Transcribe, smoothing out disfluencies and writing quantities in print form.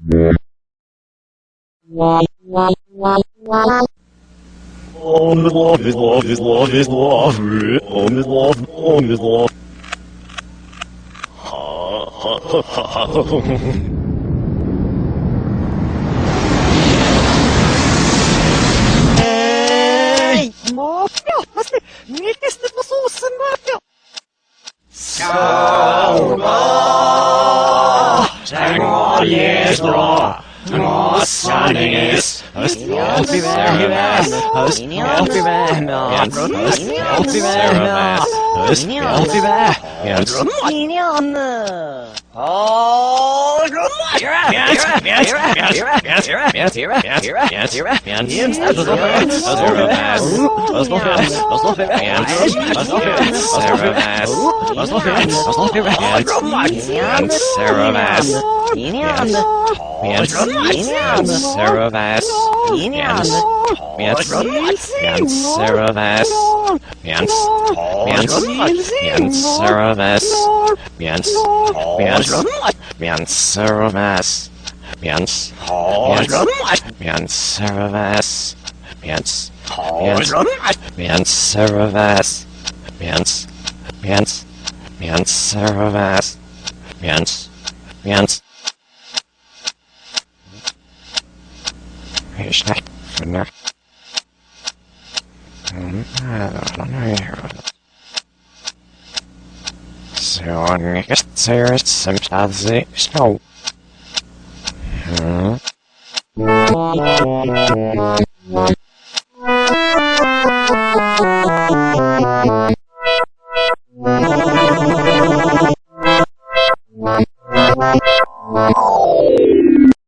On is love is love is love is love. On is love, on is love. Ha ha ha ha ha. Mafia! Mycket på såsen, mafia! Sauma! Tengoljeslo! Sanninges! So, next series, some snow.